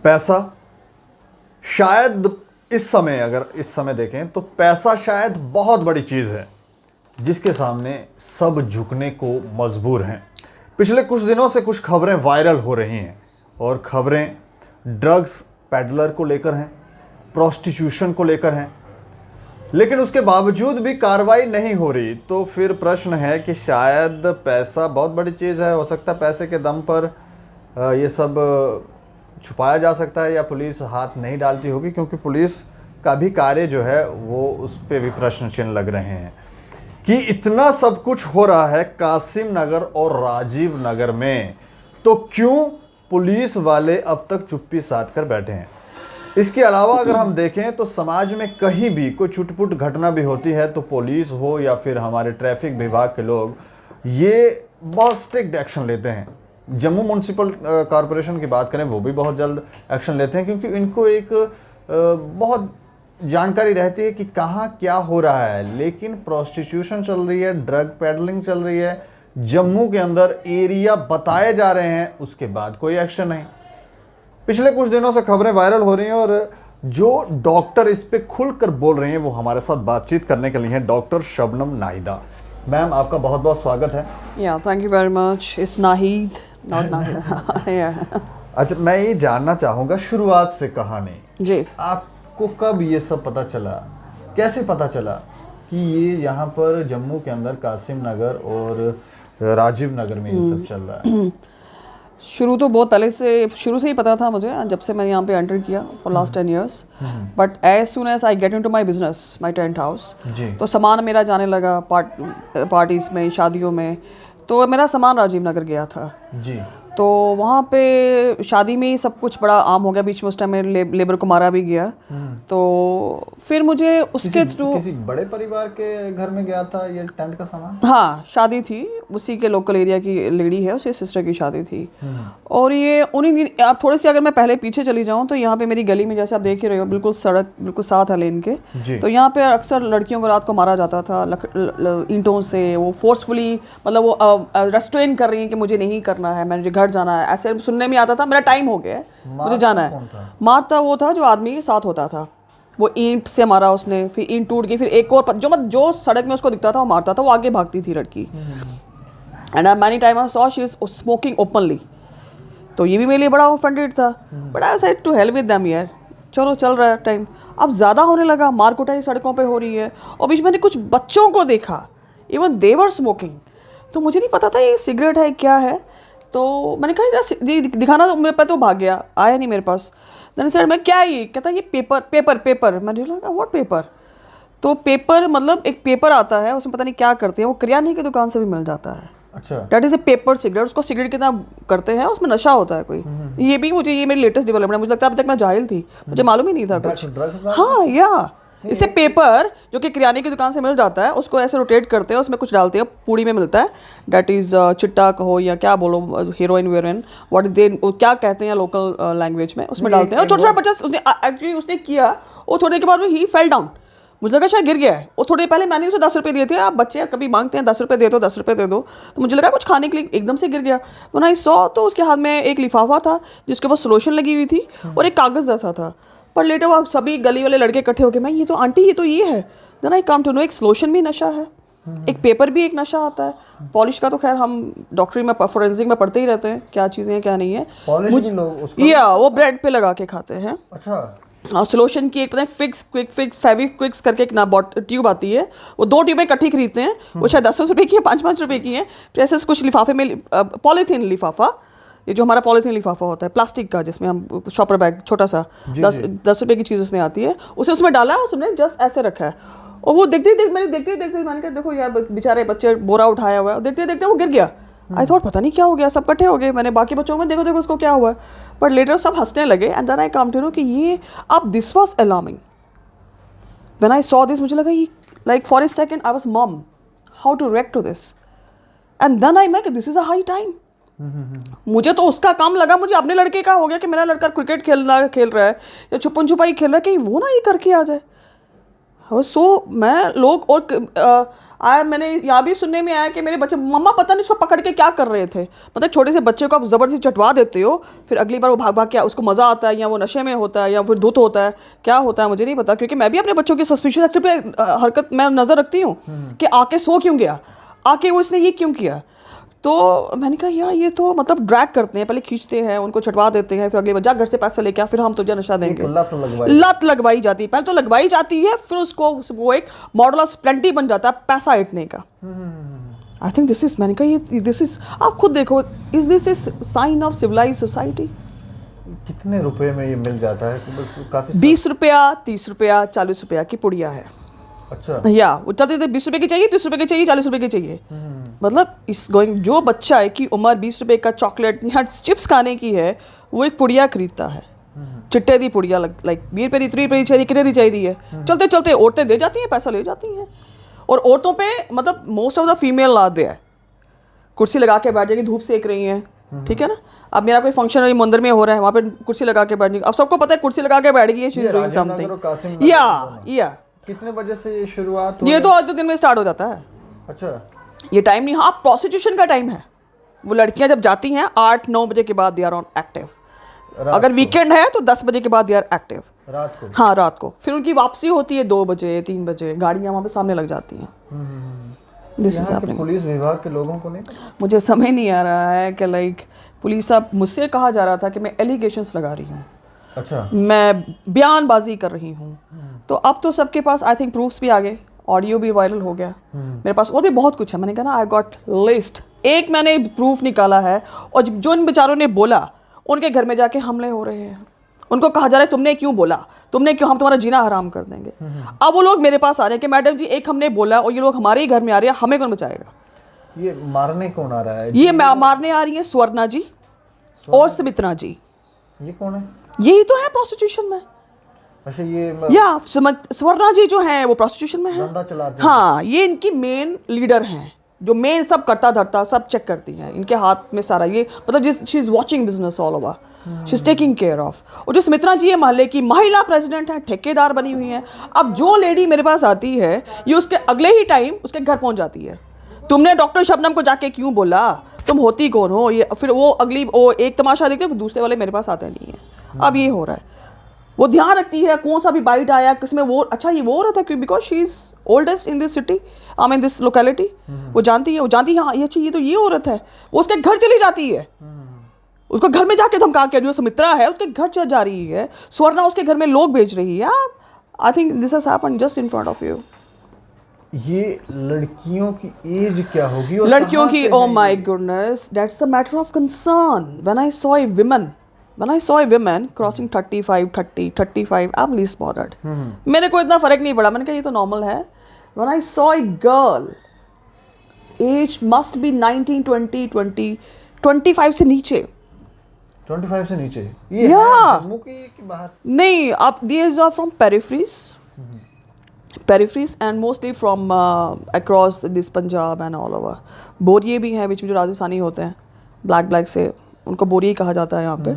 पैसा शायद अगर इस समय देखें तो पैसा शायद बहुत बड़ी चीज़ है जिसके सामने सब झुकने को मजबूर हैं। पिछले कुछ दिनों से कुछ खबरें वायरल हो रही हैं और खबरें ड्रग्स पेडलर को लेकर हैं, प्रोस्टिट्यूशन को लेकर हैं, लेकिन उसके बावजूद भी कार्रवाई नहीं हो रही। तो फिर प्रश्न है कि शायद पैसा बहुत बड़ी चीज़ है, हो सकता है पैसे के दम पर ये सब छुपाया जा सकता है या पुलिस हाथ नहीं डालती होगी, क्योंकि पुलिस का भी कार्य जो है वो उस पर भी प्रश्न चिन्ह लग रहे हैं कि इतना सब कुछ हो रहा है कासिम नगर और राजीव नगर में, तो क्यों पुलिस वाले अब तक चुप्पी साध कर बैठे हैं। इसके अलावा अगर हम देखें तो समाज में कहीं भी कोई छुटपुट घटना भी होती है तो पुलिस हो या फिर हमारे ट्रैफिक विभाग के लोग ये बहुत स्ट्रिक्ट एक्शन लेते हैं। जम्मू म्यूनसिपल कॉरपोरेशन की बात करें, वो भी बहुत जल्द एक्शन लेते हैं, क्योंकि इनको एक बहुत जानकारी रहती है कि कहाँ क्या हो रहा है। लेकिन प्रोस्टिट्यूशन चल रही है, ड्रग पेडलिंग चल रही है, जम्मू के अंदर एरिया बताए जा रहे हैं, उसके बाद कोई एक्शन नहीं। पिछले कुछ दिनों से खबरें वायरल हो रही हैं और जो डॉक्टर इस पे खुलकर बोल रहे हैं वो हमारे साथ बातचीत करने के लिए हैं डॉक्टर शबनम नाहिदा। मैम, आपका बहुत बहुत स्वागत है। या thank you very much. It's Nahid, not Nahida. अच्छा, मैं ये जानना चाहूँगा शुरुआत से कहानी जी, आपको कब ये सब पता चला, कैसे पता चला कि ये यहाँ पर जम्मू के अंदर कासिम नगर और राजीव नगर में ये सब चल रहा है। शुरू तो बहुत पहले से, शुरू से ही पता था मुझे, जब से मैं यहाँ पे एंटर किया for last 10 years। But as soon as I get into my business, my tent house, तो सामान मेरा जाने लगा पार्टीज में, शादियों में। तो मेरा सामान राजीव नगर गया था जी। तो वहाँ पे शादी में ही सब कुछ बड़ा आम हो गया। बीच में उस टाइम में लेबर को मारा भी गया। तो फिर मुझे उसके थ्रू किसी बड़े परिवार के घर में गया था ये टेंट का सामान। हाँ, शादी थी, उसी के लोकल एरिया की लेडी है, उसकी सिस्टर की शादी थी। और ये उन्हीं दिन, आप थोड़ी सी अगर मैं पहले पीछे चली जाऊँ तो यहाँ पे मेरी गली में, जैसे आप देख ही रहे हो, बिल्कुल सड़क बिल्कुल साथ है लेन के। तो यहाँ पे अक्सर लड़कियों को रात को मारा जाता था ईंटों से। वो फोर्सफुली, मतलब वो रेस्ट्रेन कर रही है कि मुझे नहीं करना है, मुझे घर जाना है, ऐसे सुनने में आता था। मेरा टाइम हो गया है, मुझे जाना है। मारता वो था जो आदमी के साथ होता था, वो ईंट से मारा उसने, फिर ईंट टूट गई, फिर एक और जो सड़क में उसको दिखता था वो मारता था। वो आगे भागती थी लड़की। And many time I saw she is smoking openly. तो ये भी मेरे लिए बड़ा ऑफेंडेड था। But I said to hell with them यार, चलो चल रहा है टाइम। अब ज़्यादा होने लगा, मार कुटाई सड़कों पे हो रही है। और बीच मैंने कुछ बच्चों को देखा, इवन दे वर स्मोकिंग। तो मुझे नहीं पता था ये सिगरेट है क्या है। तो मैंने कहा दिखाना, तो मेरे पास तो भाग गया, आया नहीं मेरे पास। मैंने सर मैं क्या, ये कहता ये पेपर। मैंने लगा व्हाट पेपर। तो पेपर मतलब एक पेपर आता है, उसमें पता नहीं क्या करते हैं, वो किराने की दुकान से भी मिल जाता है। अच्छा, that is a paper cigarette. उसको सिगरेट कितना करते हैं, उसमें नशा होता है कोई। ये भी मुझे, ये मेरी लेटेस्ट डेवलपमेंट है। मुझे लगता है अब तक मैं जाहिल थी, मुझे मालूम ही नहीं था कुछ। हाँ, या इसे पेपर जो कि किराने की दुकान से मिल जाता है, उसको ऐसे रोटेट करते हैं, उसमें कुछ डालते हैं, पूड़ी में मिलता है। डेट इज़ चिट्टा कहो या क्या बोलो, हीरोइन वेरोइन, व्हाट दे क्या कहते हैं लोकल लैंग्वेज में, उसमें डालते हैं। और छोटा छोटा बच्चा एक्चुअली उसने किया, वो थोड़ी देर के बाद ही फेल डाउन। मुझे लगा शायद गिर गया है। और थोड़ी पहले मैंने उसे 10 रुपये दिए थे। आप बच्चे कभी मांगते हैं 10 रुपये दे दो, 10 रुपये दे दो। तो मुझे लगा कुछ खाने के लिए, एकदम से गिर गया। व्हेन आई सॉ, तो उसके हाथ में एक लिफाफा था जिसके ऊपर सोल्यूशन लगी हुई थी और एक कागज़ जैसा था। पर लेटर वो सभी गली वाले लड़के इकट्ठे हो गए, मैं ये तो आंटी ये तो ये है। Then I come to know एक सोल्यूशन भी नशा है, एक पेपर भी एक नशा आता है। पॉलिश का तो खैर हम डॉक्टरी में, फोरेंसिक में पढ़ते ही रहते हैं क्या चीज़ें हैं क्या नहीं है। या वो ब्रेड पे लगा के खाते हैं। अच्छा, सोल्यूशन की एक पता है फिक्स फेविक्विक्स करके एक ना ट्यूब आती है, वो 2 ट्यूबें इकट्ठी खरीदते हैं। वो शायद 10 रुपये की है, 5 रुपये की है। फिर ऐसे कुछ लिफाफे में, पॉलीथीन लिफाफा, ये जो हमारा पॉलीथीन लिफाफा होता है प्लास्टिक का, जिसमें हम शॉपर बैग छोटा सा 10 रुपये की चीज़ उसमें आती है, उसे उसमें डाला है, उसने जस्ट ऐसे रखा है। और वो देखते मैंने कहा देखो यार बेचारे बच्चे बोरा उठाया हुआ है, देखते वो गिर गया। आई थॉट पता नहीं क्या हो गया, सब इकट्ठे हो गए। मैंने बाकी बच्चों में देखो उसको क्या हुआ है। बट लेटर सब हंसने लगे। And then I come to know कि ये अब this was alarming. When I saw this, मुझे लगा ये like for a second I was hmm, how to react to this. And then I make this is a high time. मुझे तो उसका काम लगा, मुझे अपने लड़के का हो गया कि मेरा लड़का क्रिकेट खेल रहा है या छुपन छुपाई खेल रहा है, कहीं वो ना ये करके आ जाए। सो मैं लोग, और मैंने यहाँ भी सुनने में आया कि मेरे बच्चे मम्मा पता नहीं उसको पकड़ के क्या कर रहे थे, मतलब छोटे से बच्चे को आप ज़बरदस्ती चटवा देते हो, फिर अगली बार वो भाग भाग के उसको मज़ा आता है, या वो नशे में होता है, या फिर धुत होता है, क्या होता है मुझे नहीं पता, क्योंकि मैं भी अपने बच्चों की सस्पिशियस एक्टिविटी पे हरकत मैं नज़र रखती हूँ कि आके सो क्यों गया, आके वो इसने ये क्यों किया। तो मैंने कहा यार ये तो मतलब ड्रैग करते हैं, पहले खींचते हैं, उनको छटवा देते हैं, फिर अगले बार जा घर से पैसे लेके आ, फिर हम तुझे नशा देंगे। लत लगवाई जाती है, पहले तो लगवाई जाती है, फिर उसको वो एक मॉडल ऑफ स्प्लेंटी बन जाता है पैसा ऐंठने का। आई थिंक दिस इज, मैंने कहा ये दिस इज, आप खुद देखो, is this is sign of civilize society? कितने रुपए में ये मिल जाता है कि बस काफी 20 रुपया, 30 रुपया, 40 रुपया की पुड़िया है। अच्छा, या वो चलते थे 20 रुपए की चाहिए, 30 रुपए की चाहिए, 40 रुपए की चाहिए। मतलब इस गोइंग, जो बच्चा है कि उम्र 20 रुपए का चॉकलेट या चिप्स खाने की है, वो एक पुड़िया खरीदता है, चिट्टे दी पुड़िया, लाइक 20 रुपये दी, 3 रुपये चाहिए, कितने दी चाहिए है, चलते चलते औरतें दे जाती हैं, पैसा ले जाती हैं। और औरतों पे मतलब मोस्ट ऑफ द फीमेल लाद है, कुर्सी लगा के बैठ जाएगी, धूप सेक रही हैं, ठीक है ना। अब मेरा कोई फंक्शन मंदिर में हो रहा है, वहाँ पे कुर्सी लगा के बैठ जाएगी, अब सबको पता है कुर्सी लगा के बैठ गई है, शी इज डूइंग समथिंग। या कितने बजे से ये शुरुआत? ये तो आज तो दिन में स्टार्ट हो जाता है। अच्छा, ये टाइम नहीं, हाँ प्रोस्टिट्यूशन का टाइम है। वो लड़कियां जब जाती हैं 8-9 बजे के बाद दे आर ऑन एक्टिव। अगर वीकेंड है तो 10 बजे के बाद दे आर एक्टिव, रात को। हाँ रात को। फिर उनकी वापसी होती है 2 बजे 3 बजे, गाड़ियाँ वहाँ पे सामने लग जाती हैं। This is happening. पुलिस विभाग के लोगों को नहीं पता? मुझे समझ नहीं आ रहा है कि लाइक पुलिस, अब मुझसे कहा जा रहा था कि मैं एलिगेशंस लगा रही हूँ, अच्छा, मैं बयानबाजी कर रही हूँ। तो अब तो सबके पास आई थिंक प्रूफ्स भी आ गए, ऑडियो भी वायरल हो गया, मेरे पास और भी बहुत कुछ है। मैंने कहा ना आई गॉट लिस्ट, एक मैंने प्रूफ निकाला है, और जो इन बेचारों ने बोला उनके घर में जाके हमले हो रहे हैं, उनको कहा जा रहा है तुमने क्यों बोला, तुमने क्यों, हम तुम्हारा जीना हराम कर देंगे। अब वो लोग मेरे पास आ रहे हैं कि मैडम जी एक हमने बोला और ये लोग हमारे ही घर में आ रहे हैं, हमें कौन बचाएगा। ये मारने कौन आ रहा है? ये मारने आ रही है स्वर्णा जी और सुमित्रा जी। ये कौन है? यही तो है प्रोस्टिट्यूशन में। अच्छा, ये या स्वर्णा जी जो है वो प्रोस्टिट्यूशन में है, धंधा चलाते हैं। हाँ ये इनकी मेन लीडर हैं, जो मेन सब करता धरता सब चेक करती हैं, इनके हाथ में सारा ये, मतलब she is watching business all over, she is taking care of. और जो सुमित्रा जी है मोहल्ले की महिला प्रेसिडेंट है, ठेकेदार बनी हुई है। अब जो लेडी मेरे पास आती है, ये उसके अगले ही टाइम उसके घर पहुंच जाती है, तुमने डॉक्टर शबनम को जाके क्यों बोला, तुम होती कौन हो, ये फिर वो अगली वो एक तमाशा देखते फिर दूसरे वाले मेरे पास आते नहीं है। अब ये हो रहा है, वो ध्यान रखती है कौन सा भी बाइट आया किसमें, वो अच्छा ये वो औरत है, क्यों, because she is oldest in this city, I mean this locality. वो जानती है, हाँ ये अच्छी, ये तो ये औरत है। वो उसके घर चली जाती है, उसको घर में जाके धमका के, जो सुमित्रा है उसके घर चल जा रही है, स्वर्णा उसके घर में लोग भेज रही है। I think this has happened just in front of you. ये लड़कियों की एज क्या होगी? और लड़कियों की, oh my goodness, that's a matter of concern. When I saw a women crossing 35, 30, 35, I'm least bothered. मेरे को इतना फर्क नहीं पड़ा, मैंने कहा ये तो नॉर्मल है। When I saw a girl, age must be 19, 20, 20, 25 से नीचे। 25 से नीचे? ये जम्मू की बाहर? नहीं, आप these are from peripheries and mostly from across this Punjab and all over. बोरिये भी हैं बीच में जो राजस्थानी होते हैं, ब्लैक से, उनको बोरिये कहा जाता है यहाँ पे।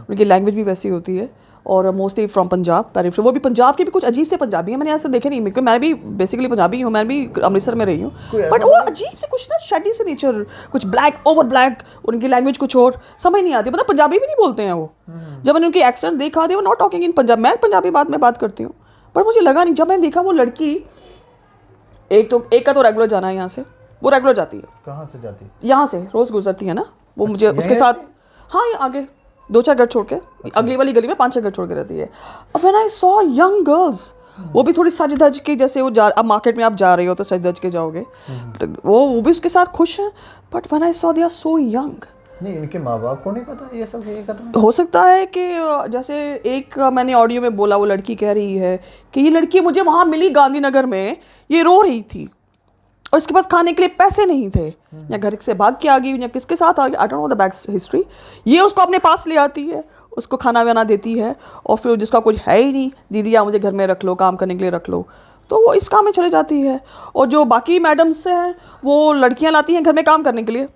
उनकी लैंग्वेज भी वैसी होती है, और मोस्टली फ्रॉम पंजाब, पेरिफेरी। वो भी पंजाब के भी कुछ अजीब से पंजाबी हैं, मैंने ऐसे देखे नहीं, क्योंकि मैं भी बेसिकली पंजाबी हूँ, मैं भी अमृतसर में रही हूँ, बट वो अजीब से कुछ ना शेडी से नेचर, कुछ ब्लैक ओवर ब्लैक, उनकी लैंग्वेज कुछ और समझ नहीं आती, मतलब पंजाबी भी नहीं बोलते हैं वो। जब मैंने उनकी एक्सेंट देखा, दे वो नॉट टॉकिंग इन पंजाब, मैं पंजाबी में बात करती हूँ, पर मुझे लगा नहीं। जब मैंने देखा वो लड़की, एक का तो रेगुलर जाना है यहाँ से, वो रेगुलर जाती है। कहाँ से जाती है? यहाँ से रोज गुजरती है ना वो, मुझे उसके साथ, हाँ ये आगे 2-4 घर छोड़ के, अगली वाली गली में 5-6 घर छोड़ के रहती है। अब when I saw young girls, वो भी थोड़ी सज धज के, जैसे वो अब मार्केट में आप जा रहे हो तो सज धज के जाओगे, वो भी उसके साथ खुश हैं, but when I saw they are so young. नहीं, इनके माँ बाप को नहीं पता ये सब ये कर रहे हैं? हो सकता है कि जैसे एक मैंने ऑडियो में बोला, वो लड़की कह रही है कि ये लड़की मुझे वहाँ मिली गांधीनगर में, ये रो रही थी और इसके पास खाने के लिए पैसे नहीं थे, या घर से भाग के आ गई, या किसके साथ आ गई, I don't know the back history. ये उसको अपने पास ले आती है, उसको खाना वाना देती है, और फिर जिसका कुछ है ही नहीं, दीदी आप मुझे घर में रख लो, काम करने के लिए रख लो, तो वो इस काम में चले जाती है। और जो बाकी मैडम्स हैं वो लड़कियां लाती हैं घर में काम करने के लिए,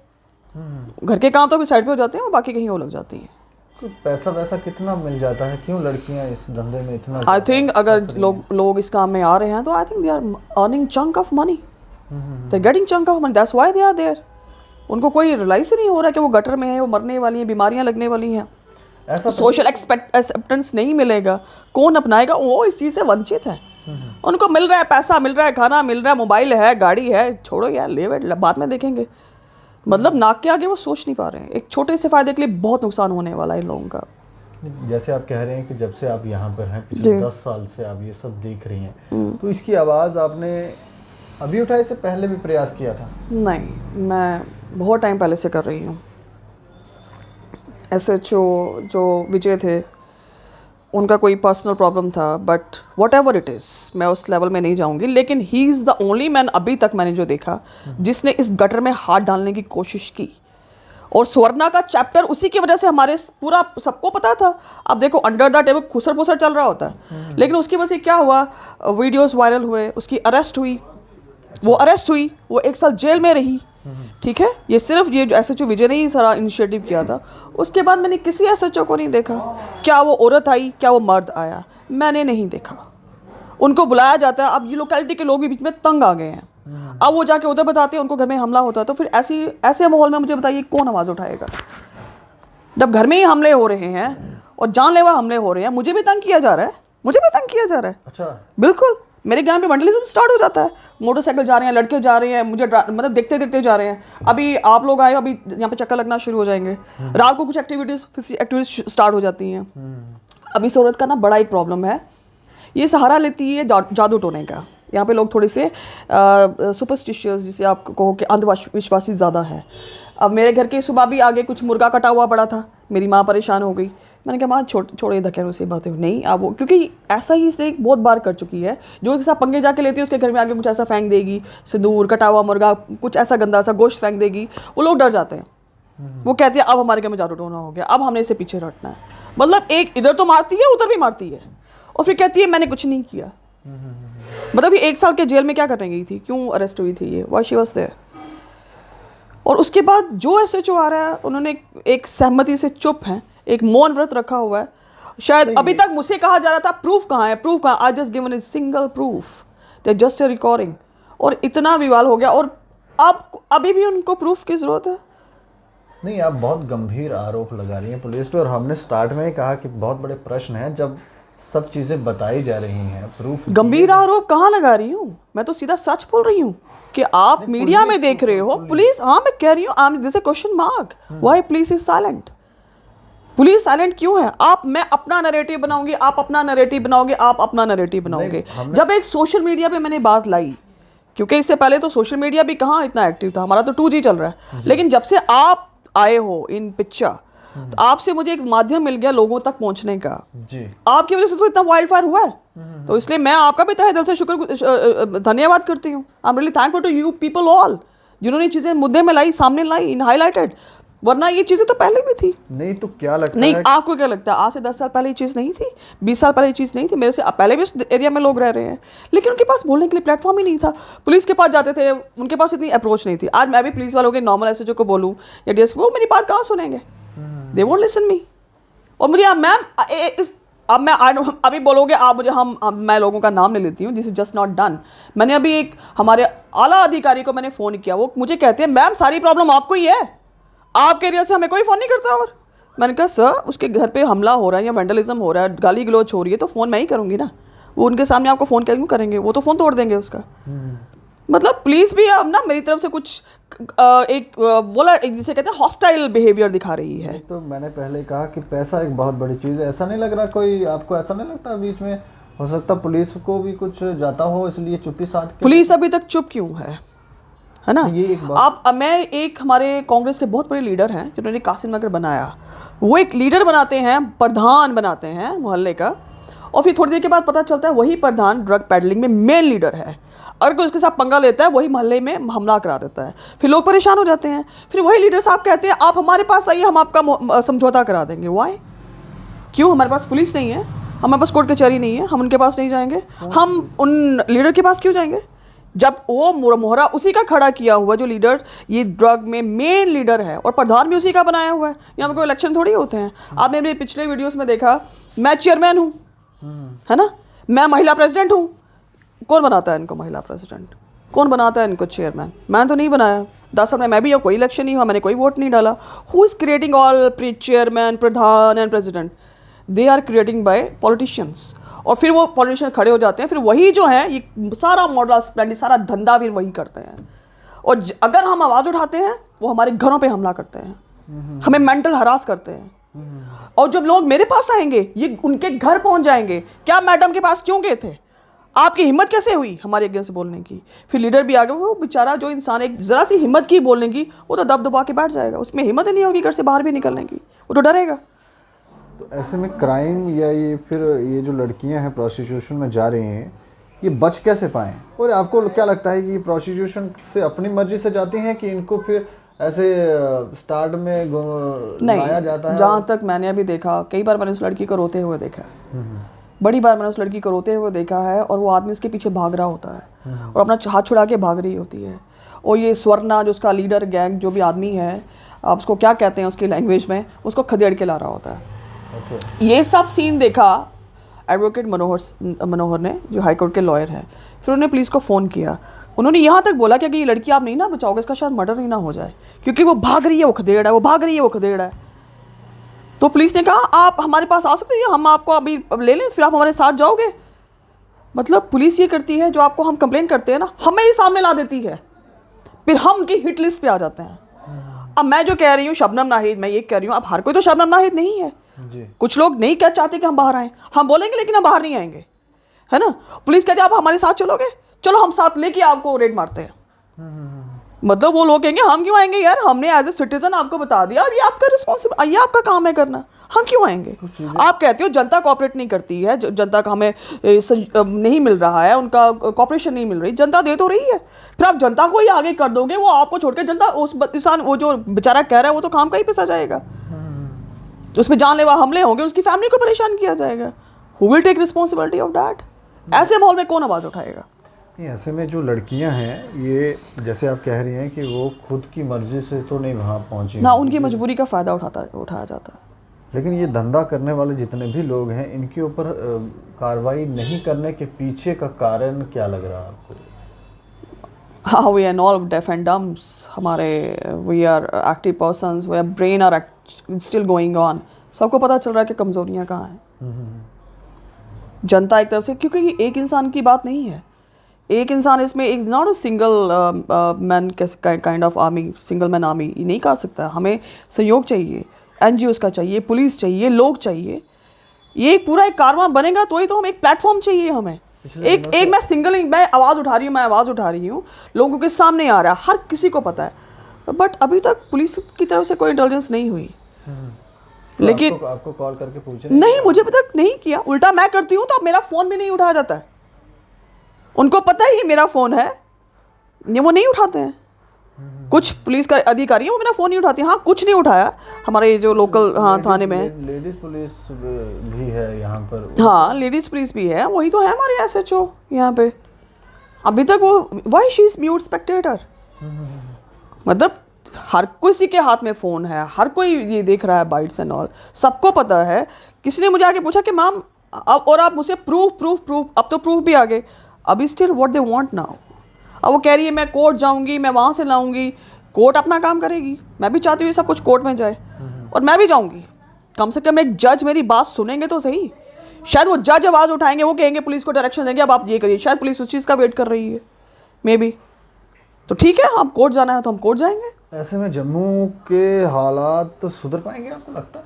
घर के काम तो फिर साइड पे हो जाते हैं, वो बाकी कहीं और लग जाती हैं। पैसा वैसा कितना मिल जाता है? क्यों लड़कियां इस धंधे में इतना? आई थिंक अगर लोग इस काम में आ रहे हैं तो I think they are earning chunk of money. They getting chunk of money, that's why they are there. उनको कोई रियलाइज ही नहीं हो रहा कि वो गटर में है, वो मरने वाली हैं, बीमारियां लगने वाली हैं, ऐसा सोशल एक्सेप्टेंस नहीं मिलेगा, कौन अपनाएगा? वो इस चीज़ से वंचित है। उनको मिल रहा है, पैसा मिल रहा है, खाना मिल रहा है, मोबाइल है, गाड़ी है, छोड़ो यार, ले बाद में देखेंगे। मतलब नाक के आगे वो सोच नहीं पा रहे हैं। एक छोटे से फायदे के लिए बहुत नुकसान होने वाला है इन लोगों का। जैसे आप कह रहे हैं कि जब से आप यहाँ पर हैं, पिछले 10 साल से आप ये सब देख रही हैं, तो इसकी आवाज़ आपने अभी उठाई, इससे पहले भी प्रयास किया था? नहीं, मैं बहुत टाइम पहले से कर रही हूँ। SHO जो विजय थे, उनका कोई पर्सनल प्रॉब्लम था, but what ever it is, मैं उस लेवल में नहीं जाऊँगी, लेकिन he is the only man अभी तक मैंने जो देखा जिसने इस गटर में हाथ डालने की कोशिश की। और स्वर्णा का चैप्टर उसी की वजह से हमारे पूरा सबको पता था। अब देखो, अंडर द टेबल खुसर पुसर चल रहा होता है, लेकिन उसकी वजह से क्या हुआ, वीडियोस वायरल हुए, उसकी अरेस्ट हुई, वो 1 साल जेल में रही। ठीक है, ये सिर्फ ये जो SHO विजय ने ही सारा इनिशिएटिव किया था। उसके बाद मैंने किसी SHO को नहीं देखा, क्या वो औरत आई, क्या वो मर्द आया, मैंने नहीं देखा। उनको बुलाया जाता है। अब ये लोकेलिटी के लोग भी बीच में तंग आ गए हैं। अब वो जाके उधर बताते हैं उनको घर में हमला होता है, तो फिर ऐसे माहौल में मुझे बताइए कौन आवाज़ उठाएगा? जब घर में ही हमले हो रहे हैं और जानलेवा हमले हो रहे हैं, मुझे भी तंग किया जा रहा है, अच्छा, बिल्कुल। मेरे ज्ञान पे वैंडलिज्म स्टार्ट हो जाता है। मोटरसाइकिल जा रहे हैं, लड़के जा रहे हैं, मुझे मतलब देखते देखते जा रहे हैं। अभी आप लोग आए, अभी यहाँ पे चक्कर लगना शुरू हो जाएंगे। रात को कुछ एक्टिविटीज स्टार्ट हो जाती हैं। अभी इस औरत का ना बड़ा एक प्रॉब्लम है, ये सहारा लेती है जादू टोने का। यहाँ पे लोग थोड़े से सुपरस्टिशियस, जिसे आप कहो कि अंधविश्वासी ज़्यादा है। अब मेरे घर के सुबह भी आगे कुछ मुर्गा कटा हुआ पड़ा था, मेरी माँ परेशान हो गई। मैंने कहा माँ छोड़े धकेलो से बातें नहीं। अब वो क्योंकि ऐसा ही इसने बहुत बार कर चुकी है, जो एक साथ पंगे जाके लेती है, उसके घर में आगे कुछ ऐसा फेंक देगी, सिंदूर, कटा हुआ मुर्गा, कुछ ऐसा गंदा सा गोश्त फेंक देगी। वो लोग डर जाते हैं, वो कहते हैं अब हमारे घर में जादू टोना हो गया, अब हमने इसे पीछे हटना है। मतलब एक इधर तो मारती है, उधर भी मारती है, और फिर कहती है मैंने कुछ नहीं किया। मतलब ये 1 साल के जेल में क्या करने गई थी, क्यों अरेस्ट हुई थी, ये व्हाई शी वाज देयर? और उसके बाद जो SHO आ रहा है, उन्होंने एक सहमति से चुप हैं, एक मौन व्रत रखा हुआ है। शायद अभी तक मुझसे कहा जा रहा था प्रूफ कहाँ है, प्रूफ कहाँ? I just given a single proof, they just A recording. और इतना विवाद हो गया, और अब अभी भी उनको प्रूफ की जरूरत है। नहीं, आप बहुत गंभीर आरोप लगा रही हैं पुलिस पे, और हमने स्टार्ट में ही कहा कि बहुत बड़े प्रश्न हैं जब सब चीज़ें बताई जा रही हैं, प्रूफ। गंभीर आरोप कहाँ लगा रही हूँ मैं? तो सीधा सच बोल रही हूँ कि आप मीडिया में देख रहे हो पुलिस, हाँ मैं कह रही हूँ, I M this A question mark, why police is silent? Police silent क्यों है? मैं अपना नैरेटिव बनाऊंगी, आप अपना नैरेटिव बनाओगे, आप अपना नैरेटिव बनाओगे। जब एक सोशल मीडिया पे मैंने बात लाई, क्योंकि इससे पहले तो सोशल मीडिया भी कहाँ इतना एक्टिव था, हमारा तो 2G चल रहा है, लेकिन जब से आप आए हो इन पिक्चर, तो आपसे मुझे एक माध्यम मिल गया लोगों तक पहुंचने का जी। आपकी वजह से तो इतना वाइल्ड फायर हुआ है। तो इसलिए मैं आपका भी तहे दिल से धन्यवाद करती हूँ। I am really thankful to you people all, जिन्होंने चीज़ें मुद्दे में लाई, सामने लाई, इन हाईलाइटेड। वरना ये चीज़ें तो पहले भी थी। नहीं तो क्या लगता नहीं, है? आपको क्या लगता है आज से 10 साल पहले ये चीज़ नहीं थी, 20 साल पहले ये चीज़ नहीं थी? मेरे से पहले भी इस एरिया में लोग रह रहे हैं, लेकिन उनके पास बोलने के लिए प्लेटफॉर्म ही नहीं था। पुलिस के पास जाते थे, उनके पास इतनी अप्रोच नहीं थी। आज मैं भी पुलिस वालों के नॉर्मल SHO को बोलूँ या DSP, वो मेरी बात कहाँ सुनेंगे? They won't listen me. और मुझे मैम अब मैं अभी बोलोगे आप मुझे, मैं लोगों का नाम ले लेती हूँ, this is just not done. मैंने अभी एक हमारे आला अधिकारी को मैंने फ़ोन किया, वो मुझे कहते हैं मैम सारी प्रॉब्लम आपको ही है, आपके एरिया से हमें कोई फ़ोन नहीं करता। और मैंने कहा सर उसके घर पे हमला हो रहा है या वैंडलिज्म हो रहा है, गाली गलौज हो रही है, तो फ़ोन मैं ही करूँगी ना, वो उनके सामने आपको फ़ोन क्यों करेंगे? वो तो फ़ोन तोड़ देंगे उसका। मतलब पुलिस भी अब ना मेरी तरफ से कुछ जिसे कहते हैं हॉस्टाइल बिहेवियर दिखा रही है। तो मैंने पहले कहा कि पैसा एक बहुत बड़ी चीज़ है। ऐसा नहीं लग रहा कोई, आपको ऐसा नहीं लगता बीच में हो सकता पुलिस को भी कुछ जाता हो, इसलिए चुप्पी साध के? पुलिस अभी तक चुप क्यों है ना? ये एक बात। मैं एक हमारे कांग्रेस के बहुत बड़े लीडर हैं जिन्होंने कासिम नगर बनाया, वो एक लीडर बनाते हैं, प्रधान बनाते हैं मोहल्ले का, और फिर थोड़ी देर के बाद पता चलता है वही प्रधान ड्रग पेडलिंग में मेन लीडर है। अगर कोई उसके साथ पंगा लेता है वही मोहल्ले में हमला करा देता है, फिर लोग परेशान हो जाते हैं। फिर वही लीडर साहब कहते हैं आप हमारे पास आइए, हम आपका समझौता करा देंगे। वाई? क्यों? हमारे पास पुलिस नहीं है, हमारे पास कोर्ट कचहरी नहीं है, हम उनके पास नहीं जाएंगे। हम उन लीडर के पास क्यों जाएंगे जब वो मोहरा उसी का खड़ा किया हुआ, जो लीडर ये ड्रग में मेन लीडर है, और प्रधान भी उसी का बनाया हुआ है। यहाँ पर कोई इलेक्शन थोड़ी होते हैं। आपने मेरे पिछले वीडियोस में देखा, मैं चेयरमैन हूँ, है ना, मैं महिला प्रेसिडेंट हूँ। कौन बनाता है इनको महिला प्रेसिडेंट? कौन बनाता है इनको चेयरमैन? मैंने तो नहीं बनाया। 10 साल में मैं भी यहाँ कोई इलेक्शन नहीं हुआ, मैंने कोई वोट नहीं डाला। Who is creating all chairman, pradhan and president? They are creating by politicians. और फिर वो पॉलिटिशियन खड़े हो जाते हैं, फिर वही जो है ये सारा मॉडल स्प्लेंडिंग, सारा धंधा फिर वही करते हैं। और अगर हम आवाज़ उठाते हैं वो हमारे घरों पे हमला करते हैं, हमें मेंटल हरास करते हैं। और जब लोग मेरे पास आएंगे ये उनके घर पहुंच जाएंगे, क्या मैडम के पास क्यों गए थे, आपकी हिम्मत कैसे हुई हमारे अगेंस्ट बोलने की? फिर लीडर भी आ गया, वो बेचारा जो इंसान एक ज़रा सी हिम्मत की बोलने की, वो तो दब दबा के बैठ जाएगा, उसमें हिम्मत ही नहीं होगी घर से बाहर भी निकलने की, वो तो डरेगा। तो ऐसे में क्राइम या ये फिर ये जो लड़कियां हैं प्रोस्टिट्यूशन में जा रही हैं, ये बच कैसे पाएँ? और आपको क्या लगता है कि प्रोस्टिट्यूशन से अपनी मर्जी से जाती हैं कि इनको फिर ऐसे स्टार्ट में लाया जाता है? जहाँ तक मैंने अभी देखा, कई बार मैंने उस लड़की को रोते हुए देखा है, बड़ी बार मैंने उस लड़की को रोते हुए देखा है, और वो आदमी उसके पीछे भाग रहा होता है और अपना हाथ छुड़ा के भाग रही होती है। और ये स्वर्णा जो उसका लीडर गैंग जो भी आदमी है, आप उसको क्या कहते हैं उसकी लैंग्वेज में, उसको खदेड़ के ला रहा होता है। ये सब सीन देखा एडवोकेट मनोहर ने, जो हाईकोर्ट के लॉयर हैं। फिर उन्होंने पुलिस को फ़ोन किया, उन्होंने यहाँ तक बोला कि ये लड़की आप नहीं ना बचाओगे, इसका शायद मर्डर ही ना हो जाए, क्योंकि वो भाग रही है, वो खदेड़ है, वो भाग रही है, वो खदेड़ है। तो पुलिस ने कहा आप हमारे पास आ सकते हैं, हम आपको अभी ले लें, फिर आप हमारे साथ जाओगे। मतलब पुलिस ये करती है, जो आपको हम कंप्लेन करते हैं ना, हमें ही सामने ला देती है, फिर हम उनकी हिट लिस्ट पे आ जाते हैं। अब मैं जो कह रही हूँ शबनम नाहिद, मैं ये कह रही हूँ, अब हर कोई तो शबनम नाहिद नहीं है जी। कुछ लोग नहीं क्या चाहते कि हम बाहर आएँ, हम बोलेंगे लेकिन हम बाहर नहीं आएंगे, है ना। पुलिस कहती है आप हमारे साथ चलोगे, चलो हम साथ लेके आपको रेड मारते हैं। मतलब वो लोग कहेंगे हम क्यों आएंगे यार, हमने एज ए सिटीजन आपको बता दिया और ये आपका रिस्पॉन्सिबल, ये आपका काम है करना, हम क्यों आएंगे। आप कहते हो जनता कॉपरेट नहीं करती है, जनता का हमें नहीं मिल रहा है, उनका कॉपरेशन नहीं मिल रही, जनता दे तो रही है, फिर आप जनता को ही आगे कर दोगे, वो आपको छोड़ के जनता उस इंसान वो जो बेचारा कह रहा है वो तो काम का ही पिसा जाएगा, उसमें जानलेवा हमले होंगे, उसकी फैमिली को परेशान किया जाएगा। Who will take responsibility of that? ऐसे माहौल में कौन आवाज़ उठाएगा? ऐसे में जो लड़कियां हैं, ये जैसे आप कह रही हैं कि वो खुद की मर्जी से तो नहीं वहाँ पहुँची ना, उनकी मजबूरी का फ़ायदा उठाया जाता है। लेकिन ये धंधा करने वाले जितने भी लोग हैं, इनके ऊपर कार्रवाई नहीं करने के पीछे का कारण क्या लग रहा है आपको? हाँ, we are all deaf and dumbs, हमारे we are active persons, we are brain are still going on. सबको पता चल रहा है कि कमज़ोरियाँ कहाँ हैं। जनता एक तरफ से, क्योंकि ये एक इंसान की बात नहीं है, एक इंसान इसमें एक not a single man kind of army, single man army ये नहीं कर सकता। हमें सहयोग चाहिए, NGOs का चाहिए, पुलिस चाहिए, लोग चाहिए, ये पूरा एक कारवां बनेगा तो ही तो हम एक प्लेटफॉर्म चाहिए हमें। एक मैं सिंगल, मैं आवाज़ उठा रही हूँ, लोगों के सामने आ रहा है, हर किसी को पता है, बट अभी तक पुलिस की तरफ से कोई इंटेलिजेंस नहीं हुई। तो लेकिन आपको कॉल करके पूछ नहीं, मुझे अभी तक नहीं किया, उल्टा मैं करती हूँ तो अब मेरा फ़ोन भी नहीं उठाया जाता है। उनको पता है ये मेरा फ़ोन है, ये वो नहीं उठाते हैं। कुछ पुलिस का अधिकारी हैं वो मेरा फ़ोन नहीं उठाते हैं। हाँ, कुछ नहीं उठाया, हमारे जो लोकल थाने में है, लेडीज़ पुलिस भी है यहाँ पर। हाँ, लेडीज़ पुलिस भी है, वही तो है हमारे SHO यहाँ पे। अभी तक वो why she is mute Spectator, मतलब हर किसी के हाथ में फ़ोन है, हर कोई ये देख रहा है, बाइट्स एंड ऑल, सबको पता है। किसी ने मुझे आके पूछा कि मैम अब, और आप मुझसे प्रूफ, अब तो प्रूफ भी आ गए, अभी still what they want now. अब वो कह रही है मैं कोर्ट जाऊंगी, मैं वहाँ से लाऊंगी, कोर्ट अपना काम करेगी, मैं भी चाहती हूँ सब कुछ कोर्ट में जाए, और मैं भी जाऊंगी, कम से कम एक जज मेरी बात सुनेंगे तो सही। शायद वो जज आवाज़ उठाएंगे, वो कहेंगे पुलिस को डायरेक्शन देंगे अब आप ये करिए, शायद पुलिस उस चीज़ का वेट कर रही है, मे बी। तो ठीक है, हम कोर्ट जाना है तो हम कोर्ट जाएंगे। ऐसे में जम्मू के हालात तो सुधर पाएंगे आपको लगता है?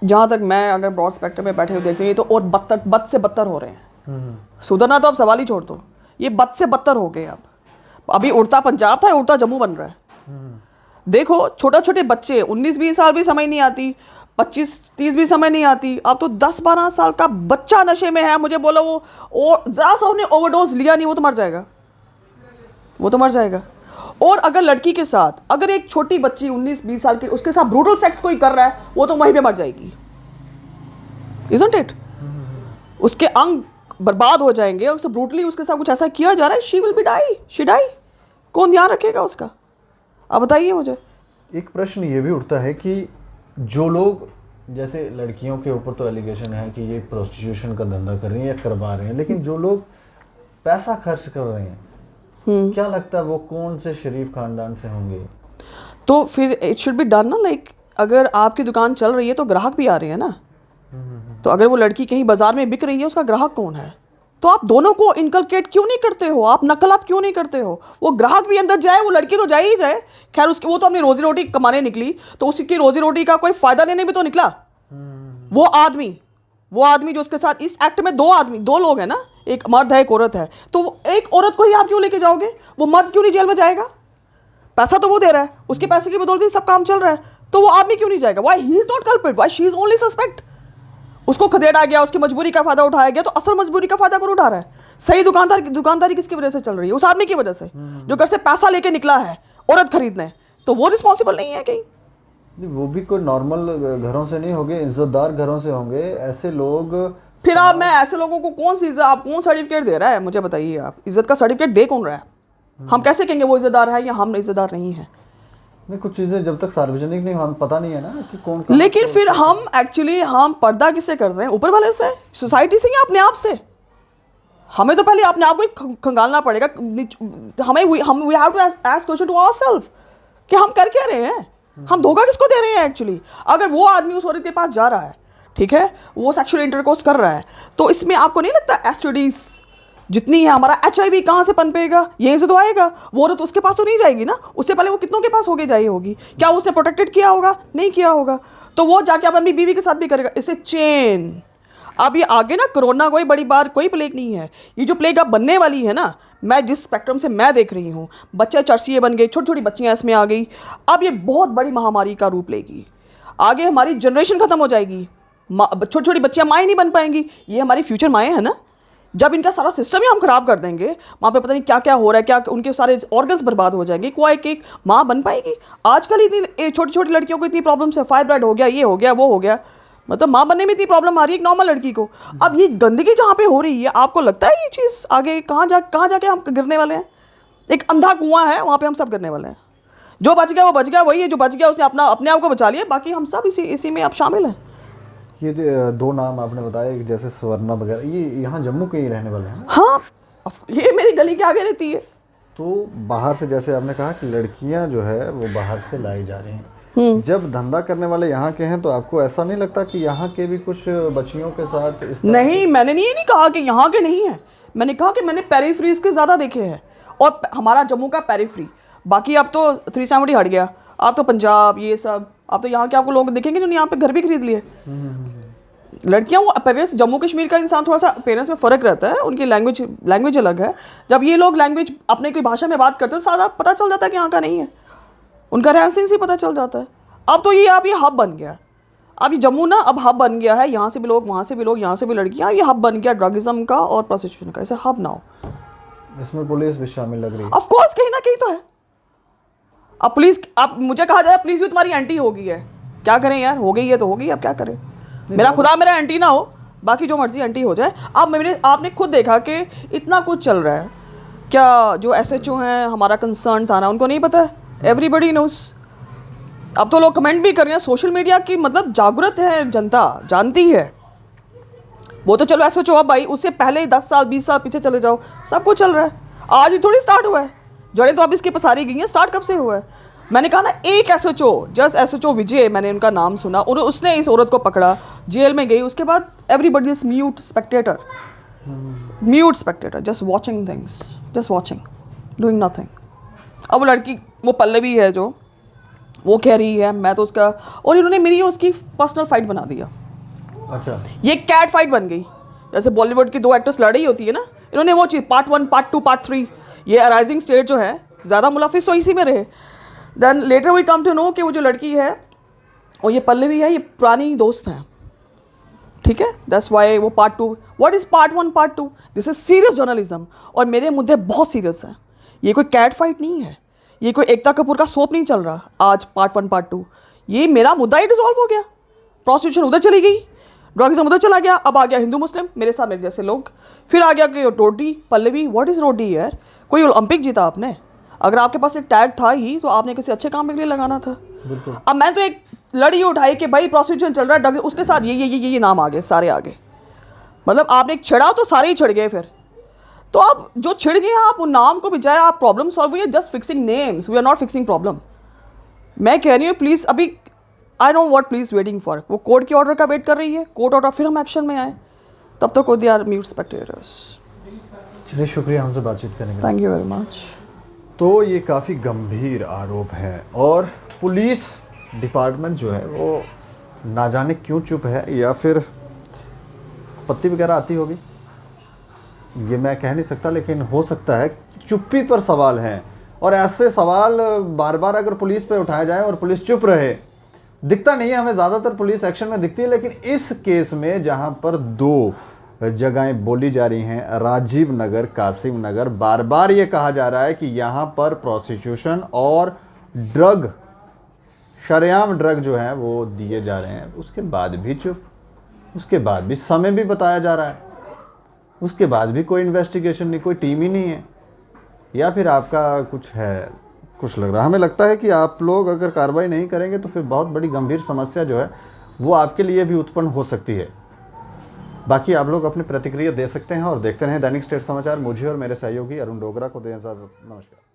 जहाँ तक मैं अगर ब्रॉड स्पेक्ट्रम में बैठे हुए देखते हैं, तो और बद से बदतर हो रहे हैं। सुधरना तो अब सवाल ही छोड़ दो, ये बद से बदतर हो गए। अब अभी उड़ता पंजाब था, उड़ता जम्मू बन रहा है। देखो छोटे बच्चे, 19-20 साल भी समझ नहीं आती, 25-30 भी समझ नहीं आती, अब तो 10-12 साल का बच्चा नशे में है। मुझे बोलो वो और ज़रा सा उसने ओवरडोज लिया नहीं, वो तो मर जाएगा, वो तो मर जाएगा। और अगर लड़की के साथ, अगर एक छोटी बच्ची 19-20 साल की उसके साथ ब्रूटल सेक्स कोई कर रहा है, वो तो वहीं पे मर जाएगी, इज़न्ट इट? उसके अंग बर्बाद हो जाएंगे, उससे ब्रूटली उसके साथ कुछ ऐसा किया जा रहा है, she will be die, she die. कौन ध्यान रखेगा उसका? अब बताइए मुझे। एक प्रश्न ये भी उठता है कि जो लोग, जैसे लड़कियों के ऊपर तो एलिगेशन है कि ये प्रोस्टिट्यूशन का धंधा कर रही हैं या करवा रहे हैं, लेकिन जो लोग पैसा खर्च कर रहे हैं क्या लगता है वो कौन से शरीफ खानदान से होंगे? तो फिर इट शुड बी डन ना, लाइक अगर आपकी दुकान चल रही है तो ग्राहक भी आ रहे हैं ना। तो अगर वो लड़की कहीं बाजार में बिक रही है, उसका ग्राहक कौन है? तो आप दोनों को इनकलकेट क्यों नहीं करते हो? आप नकल आप क्यों नहीं करते हो? वो ग्राहक भी अंदर जाए, वो लड़की तो जाए ही जाए। खैर उसकी, वो तो अपनी रोजी रोटी कमाने निकली, तो उसकी रोजी रोटी का कोई फायदा लेने भी तो निकला। वो आदमी जो उसके साथ इस एक्ट में दो लोग हैं ना, एक मर्द है एक औरत है, तो एक औरत को ही आप क्यों लेके जाओगे? वो मर्द क्यों नहीं जेल में जाएगा? पैसा तो वो दे रहा है, उसके पैसे की बदौलत सब काम चल रहा है, तो वो आदमी क्यों नहीं जाएगा? Why he is not culprit, why she is only suspect? उसको खदेड़ा गया, उसकी मजबूरी का फायदा उठाया गया, तो असल मजबूरी का फायदा कौन उठा रहा है? सही दुकानदारी किसकी वजह से चल रही है? उस आदमी की वजह से, जो घर से पैसा लेके निकला है औरत खरीदने, तो वो रिस्पॉन्सिबल नहीं है कहीं? वो भी कोई नॉर्मल घरों से नहीं होंगे, इज्जतदार घरों से होंगे ऐसे लोग। फिर आप, मैं ऐसे लोगों को कौन सी इज्जत, आप कौन सर्टिफिकेट दे रहा है मुझे बताइए? आप इज्जत का सर्टिफिकेट दे कौन रहा है? हम कैसे कहेंगे वो इज्जतदार है या हम इज्जतदार नहीं है? नहीं, कुछ चीज़ें जब तक सार्वजनिक नहीं, हम पता नहीं है ना कि कौन। लेकिन फिर हम एक्चुअली हम पर्दा किससे कर रहे हैं? ऊपर वाले से, सोसाइटी से, या अपने आप से? हमें तो पहले अपने आप को खंगालना पड़ेगा। हमें we have to ask question to ourself कि हम कर क्या रहे हैं? हम धोखा किसको दे रहे हैं एक्चुअली? अगर वो आदमी उस औरत के पास जा रहा है, ठीक है, वो सेक्सुअल इंटरकोर्स कर रहा है, तो इसमें आपको नहीं लगता एसटीडीज जितनी है, हमारा HIV कहाँ से पनपेगा? यहीं से तो आएगा। वो औरत उसके पास तो नहीं जाएगी ना, उससे पहले वो कितनों के पास होके जाई होगी? क्या उसने प्रोटेक्टेड किया होगा? नहीं किया होगा, तो वो जाके अपनी बीवी के साथ भी करेगा। इसे चेन। अब ये आगे ना, कोरोना कोई बड़ी बार कोई प्लेग नहीं है, ये जो प्लेग अब बनने वाली है ना, मैं जिस स्पेक्ट्रम से मैं देख रही हूँ, बच्चे चरसिए बन गए, छोटी छोटी बच्चियाँ इसमें आ गई, अब ये बहुत बड़ी महामारी का रूप लेगी। आगे हमारी जनरेशन खत्म हो जाएगी, छोटी छोटी बच्चियाँ माएँ नहीं बन पाएंगी। ये हमारी फ्यूचर माएँ हैं ना। जब इनका सारा सिस्टम ही हम खराब कर देंगे, वहाँ पे पता नहीं क्या क्या हो रहा है, क्या उनके सारे ऑर्गन्स बर्बाद हो जाएंगे, कोई एक माँ बन पाएगी? आजकल इतनी छोटी छोटी लड़कियों को इतनी प्रॉब्लम्स है, फाइब्राइड हो गया, ये हो गया, वो हो गया, मतलब माँ बनने में इतनी प्रॉब्लम आ रही है एक नॉर्मल लड़की को। अब ये गंदगी जहाँ पे हो रही है, आपको लगता है ये चीज़ आगे कहाँ जाके हम गिरने वाले हैं? एक अंधा कुआं है, वहाँ पे हम सब गिरने वाले हैं। जो बच गया वो बच गया, वही है जो बच गया उसने अपने आप को बचा लिया, बाकी हम सब इसी में अब शामिल हैं। ये दो नाम आपने बताए, जैसे स्वर्णा वगैरह, ये यहाँ जम्मू के ही रहने वाले हैं? हाँ, ये मेरी गली के आगे रहती है। तो बाहर से, जैसे आपने कहा कि लड़कियां जो है वो बाहर से लाई जा रही हैं, जब धंधा करने वाले यहाँ के हैं, तो आपको ऐसा नहीं लगता कि यहाँ के भी कुछ बच्चियों के साथ इस तरह? नहीं, मैंने नहीं कहा कि यहाँ के नहीं है, मैंने कहा कि मैंने पेरीफ्रीज के ज़्यादा देखे हैं, और हमारा जम्मू का पेरीफ्री, बाकी अब तो 370 हट गया, अब तो पंजाब ये सब, अब तो यहाँ के आपको लोग देखेंगे जो यहाँ पे घर भी खरीद लिए। लड़कियाँ, वो पेरेंट्स, जम्मू कश्मीर का इंसान थोड़ा सा पेरेंट्स में फ़र्क रहता है, उनकी लैंग्वेज अलग है। जब ये लोग लैंग्वेज अपने कोई भाषा में बात करते हैं, सारा पता चल जाता है कि यहाँ का नहीं है, उनका रहन सहन से पता चल जाता है। अब तो ये हब बन गया, अब ये जम्मू ना अब हब बन गया है, यहाँ से भी लोग, वहाँ से भी लोग, यहाँ से भी लड़कियाँ, ये हब बन गया ड्रगिज्म का और प्रोस्टिट्यूशन का, ऐसे हब ना हो। इसमें पुलिस भी शामिल लग रही है? ऑफ कोर्स, कहीं ना कहीं तो है। अब पुलिस, अब मुझे कहा जाए पुलिस भी तुम्हारी एंटी हो गई है, क्या करें यार, हो गई है तो हो गई, अब क्या करें? मेरा खुदा मेरा एंटी ना हो, बाकी जो मर्जी एंटी हो जाए। अब आपने खुद देखा कि इतना कुछ चल रहा है, क्या जो SHO हैं, हमारा कंसर्न था ना, उनको नहीं पता है? Everybody knows. अब तो लोग कमेंट भी कर रहे हैं, सोशल मीडिया की मतलब जागरूक है जनता, जानती है। वो तो चलो SHO अब भाई, उससे पहले 10 साल 20 साल पीछे चले जाओ, सब कुछ चल रहा है, आज ही थोड़ी स्टार्ट हुआ है, जड़ें तो अब इसकी पसारी गई हैं, स्टार्ट कब से हुआ है? मैंने कहा ना, एक SHO, जस्ट SHO विजय, मैंने उनका नाम सुना और उसने इस औरत को पकड़ा, जेल में गई, उसके बाद everybody is mute Spectator, just watching things, just watching, doing nothing. अब वो लड़की, वो पल्लवी है जो, वो कह रही है मैं तो उसका, और इन्होंने मेरी उसकी पर्सनल फाइट बना दिया। अच्छा, ये कैट फाइट बन गई, जैसे बॉलीवुड की 2 एक्ट्रेस लड़ाई होती है ना, इन्होंने वो चीज़ पार्ट 1 पार्ट 2 पार्ट 3, ये अराइजिंग स्टेट जो है, ज़्यादा मुलाफिस तो इसी में रहे। Then later we come to know कि वो जो लड़की है और ये पल्लवी है, ये पुरानी दोस्त हैं, ठीक है, दैट्स वाई वो part 2, what is part 1 part 2, this is serious journalism, और मेरे मुद्दे बहुत सीरियस हैं, ये कोई कैट फाइट नहीं है, ये कोई एकता कपूर का सोप नहीं चल रहा आज पार्ट 1 पार्ट 2, ये मेरा मुद्दा ही डिसॉल्व हो गया। प्रोस्टिट्यूशन उधर चली गई, ड्रग्ज़म उधर चला गया, अब आ गया हिंदू मुस्लिम, मेरे साथ मेरे जैसे लोग, फिर आ गया कि रोटी पल्लवी, व्हाट इज़ रोटी यार, कोई ओलंपिक जीता आपने? अगर आपके पास एक टैग था ही तो आपने किसी अच्छे काम के लिए लगाना था। अब मैंने तो एक लड़ी उठाई कि भाई प्रोस्टिट्यूशन चल रहा है, ड्रग, उसके साथ ये नाम आ गए, सारे आ गए, मतलब आपने एक छेड़ा तो सारे ही छिड़ गए फिर। तो आप जो छिड़ गए हैं, आप उन नाम को बजाय आप problem solve, we are just fixing names, we are not fixing problem. मैं कह रही हूँ प्लीज़ अभी, I know what please waiting for, वो कोर्ट के ऑर्डर का वेट कर रही है, कोर्ट ऑर्डर फिर हम एक्शन में आए, तब तक दे आर म्यूट स्पेक्टेटर्स। चलिए, शुक्रिया हमसे बातचीत करने का। Thank you very much. तो ये काफ़ी गंभीर आरोप है और पुलिस डिपार्टमेंट जो है वो ना जाने क्यों चुप है, या फिर पत्ती वगैरह आती होगी, ये मैं कह नहीं सकता, लेकिन हो सकता है चुप्पी पर सवाल है। और ऐसे सवाल बार बार अगर पुलिस पे उठाए जाए और पुलिस चुप रहे, दिखता नहीं है हमें, ज़्यादातर पुलिस एक्शन में दिखती है, लेकिन इस केस में जहां पर 2 जगहें बोली जा रही हैं, राजीव नगर, कासिम नगर, बार बार ये कहा जा रहा है कि यहाँ पर प्रोस्टिट्यूशन और ड्रग, शरेआम ड्रग जो है वो दिए जा रहे हैं, उसके बाद भी चुप, उसके बाद भी समय भी बताया जा रहा है, उसके बाद भी कोई इन्वेस्टिगेशन नहीं, कोई टीम ही नहीं है, या फिर आपका कुछ है, कुछ लग रहा है। हमें लगता है कि आप लोग अगर कार्रवाई नहीं करेंगे तो फिर बहुत बड़ी गंभीर समस्या जो है वो आपके लिए भी उत्पन्न हो सकती है। बाकी आप लोग अपनी प्रतिक्रिया दे सकते हैं और देखते रहें दैनिक स्टेट समाचार। मुझे और मेरे सहयोगी अरुण डोगरा को दें इजाज़त। नमस्कार।